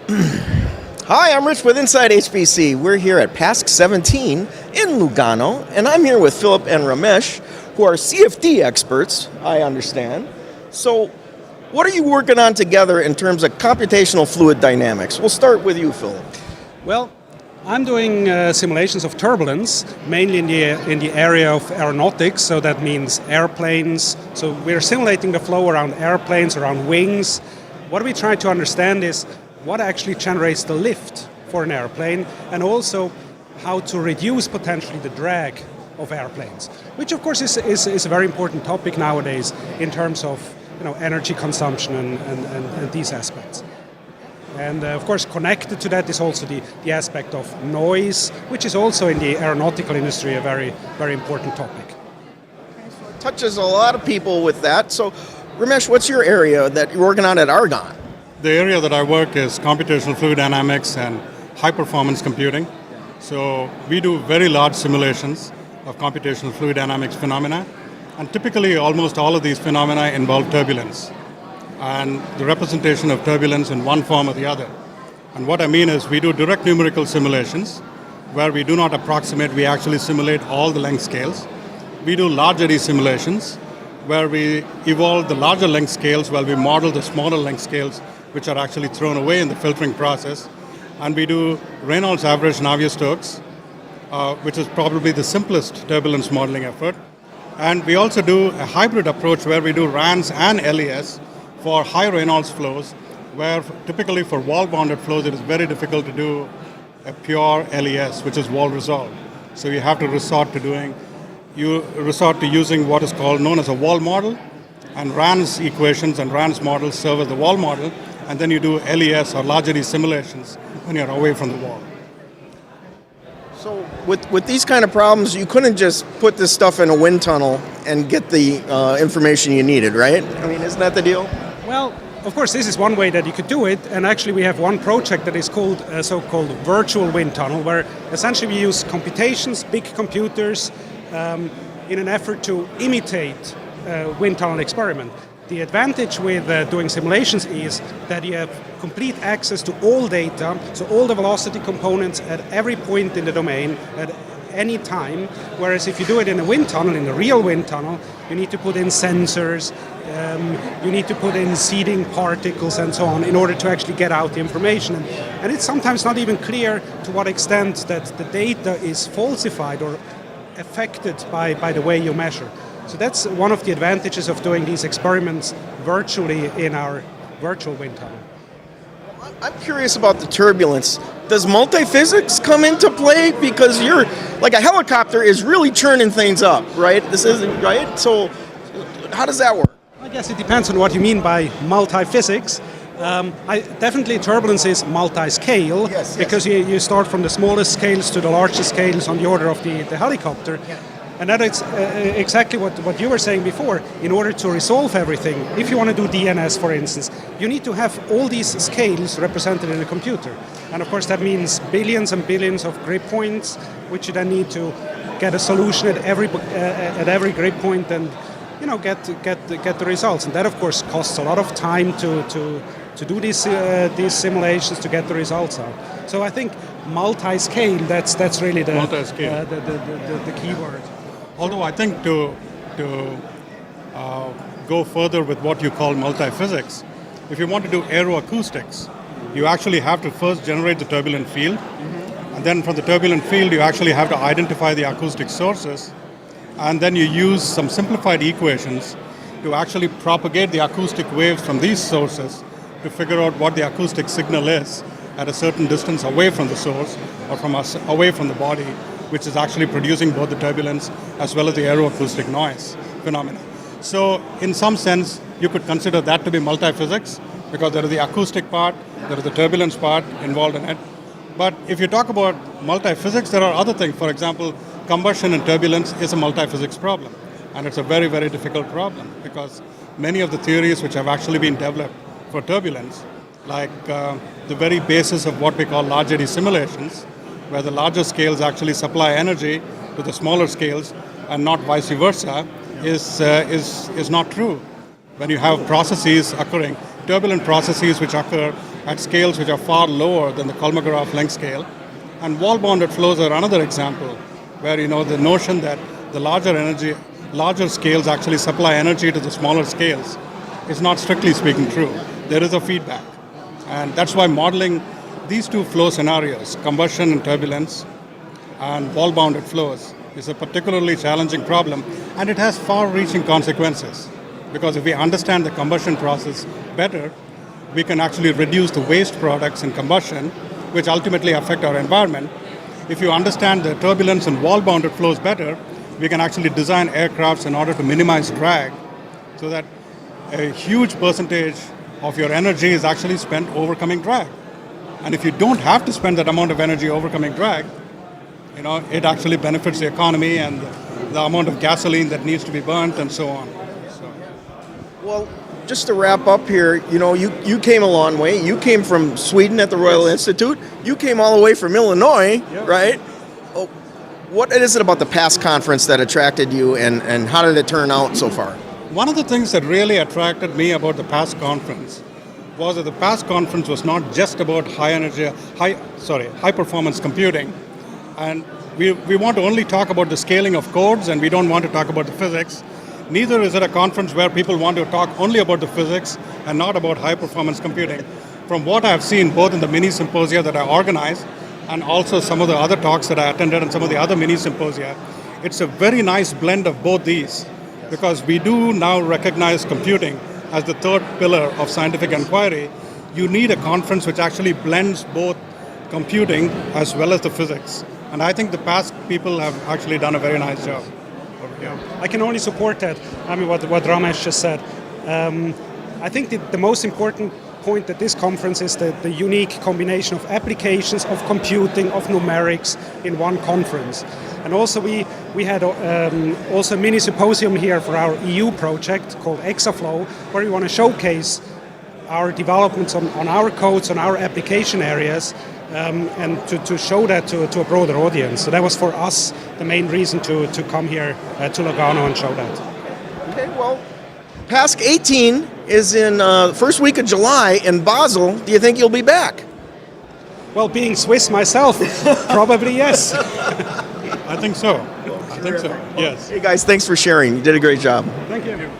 Hi, I'm Rich with Inside HPC. We're here at PASC 17 in Lugano, and I'm here with Phillip and Ramesh, who are CFD experts, I understand. So, what are you working on together in terms of computational fluid dynamics? We'll start with you, Phillip. Well, I'm doing simulations of turbulence, mainly in the area of aeronautics, so that means airplanes. So we're simulating the flow around airplanes, around wings. What we try to understand is what actually generates the lift for an airplane, and also how to reduce potentially the drag of airplanes, which of course is a very important topic nowadays in terms of energy consumption and these aspects. And of course connected to that is also the aspect of noise, which is also in the aeronautical industry a very, very important topic. It touches a lot of people with that. So, Ramesh, what's your area that you're working on at Argonne? The area that I work is computational fluid dynamics and high-performance computing. So we do very large simulations of computational fluid dynamics phenomena. And typically, almost all of these phenomena involve turbulence and the representation of turbulence in one form or the other. And what I mean is we do direct numerical simulations where we do not approximate, we actually simulate all the length scales. We do large eddy simulations where we evolve the larger length scales while we model the smaller length scales which are actually thrown away in the filtering process. And we do Reynolds average Navier-Stokes, which is probably the simplest turbulence modeling effort. And we also do a hybrid approach where we do RANS and LES for high Reynolds flows, where typically for wall-bounded flows it is very difficult to do a pure LES, which is wall resolved. So you have to resort to using what is known as a wall model, and RANS equations and RANS models serve as the wall model, and then you do LES or large eddy simulations when you're away from the wall. So with these kind of problems, you couldn't just put this stuff in a wind tunnel and get the information you needed, right? I mean, isn't that the deal? Well, of course, this is one way that you could do it, and actually we have one project that is called a so-called virtual wind tunnel, where essentially we use computations, big computers, in an effort to imitate a wind tunnel experiment. The advantage with doing simulations is that you have complete access to all data, so all the velocity components at every point in the domain at any time, whereas if you do it in a wind tunnel, in a real wind tunnel, you need to put in sensors, you need to put in seeding particles and so on in order to actually get out the information. And it's sometimes not even clear to what extent that the data is falsified or affected by the way you measure. So that's one of the advantages of doing these experiments virtually in our virtual wind tunnel. I'm curious about the turbulence. Does multiphysics come into play? Because you're like a helicopter is really churning things up, right? This isn't right. So how does that work? I guess it depends on what you mean by multiphysics. Definitely turbulence is multi-scale, yes. Because you start from the smallest scales to the largest scales on the order of the helicopter. Yeah. And that is exactly what you were saying before. In order to resolve everything, if you want to do DNS, for instance, you need to have all these scales represented in a computer. And of course that means billions and billions of grid points, which you then need to get a solution at every grid point and get the results. And that of course costs a lot of time to do these simulations to get the results out. So I think multi-scale, that's really the key word. Although I think to go further with what you call multiphysics, if you want to do aeroacoustics, you actually have to first generate the turbulent field, and then from the turbulent field you actually have to identify the acoustic sources, and then you use some simplified equations to actually propagate the acoustic waves from these sources to figure out what the acoustic signal is at a certain distance away from the source or away from the body, which is actually producing both the turbulence as well as the aeroacoustic noise phenomena. So in some sense, you could consider that to be multiphysics, because there is the acoustic part, there is the turbulence part involved in it. But if you talk about multiphysics, there are other things. For example, combustion and turbulence is a multiphysics problem. And it's a very, very difficult problem, because many of the theories which have actually been developed for turbulence, like the very basis of what we call large eddy simulations, where the larger scales actually supply energy to the smaller scales and not vice versa, is not true. When you have processes occurring, turbulent processes which occur at scales which are far lower than the Kolmogorov length scale. And wall-bounded flows are another example where the notion that the larger scales actually supply energy to the smaller scales is not strictly speaking true. There is a feedback. And that's why modeling these two flow scenarios, combustion and turbulence, and wall-bounded flows, is a particularly challenging problem, and it has far-reaching consequences. Because if we understand the combustion process better, we can actually reduce the waste products in combustion, which ultimately affect our environment. If you understand the turbulence and wall-bounded flows better, we can actually design aircrafts in order to minimize drag so that a huge percentage of your energy is actually spent overcoming drag. And if you don't have to spend that amount of energy overcoming drag, it actually benefits the economy and the amount of gasoline that needs to be burnt and so on. Well, just to wrap up here, you came a long way. You came from Sweden at the Royal Institute. You came all the way from Illinois, right? Oh, what is it about the past conference that attracted you, and how did it turn out so far? One of the things that really attracted me about the past conference was that the past conference was not just about high performance computing. And we want to only talk about the scaling of codes, and we don't want to talk about the physics. Neither is it a conference where people want to talk only about the physics and not about high-performance computing. From what I've seen, both in the mini symposia that I organized and also some of the other talks that I attended and some of the other mini symposia, it's a very nice blend of both these, because we do now recognize computing as the third pillar of scientific inquiry. You need a conference which actually blends both computing as well as the physics. And I think the past people have actually done a very nice job. I can only support that. I mean, what Ramesh just said. I think the most important point at this conference is the unique combination of applications, of computing, of numerics in one conference. And also we had also a mini symposium here for our EU project called Exaflow, where we want to showcase our developments on our codes, on our application areas, and to show that to a broader audience. So that was for us the main reason to come here to Lugano and show that. Okay, well, PASC 18 is in first week of July in Basel. Do you think you'll be back? Well, being Swiss myself, probably yes. I think so. Yes. Hey guys, thanks for sharing. You did a great job. Thank you.